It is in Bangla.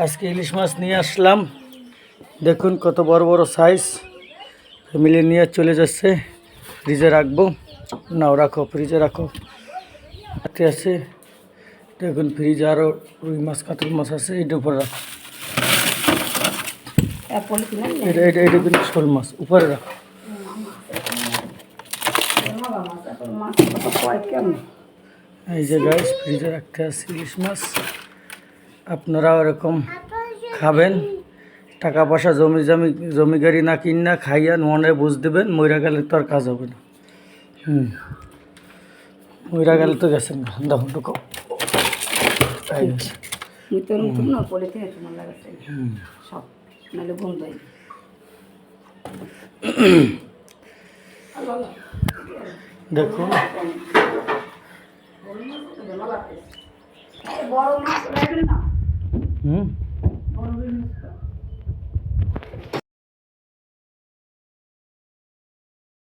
আজকে ইলিশ মাছ নিয়ে আসলাম। দেখুন কত বড় বড় সাইজ। ফ্যামিলি নিয়ে চলে যাচ্ছে। ফ্রিজে রাখবো। নাও রাখো, ফ্রিজে রাখো। হাতে আছে। দেখুন ফ্রিজে আরও রুই মাছ, কাতল মাছ আছে। এইটা উপরে রাখো। এটা কিন্তু শোল মাছ, উপরে রাখো। এই যে গাইস, ফ্রিজে রাখতে আছে ইলিশ মাছ। আপনারাও এরকম খাবেন। টাকা পয়সা জমি গাড়ি না কিনা খাইয়া মনে বুঝ দেবেন। মইরা গেলে তো আর কাজ হবে না। মইরা গেলে তো গেছেন না। দেখুন ঢুকো। দেখুন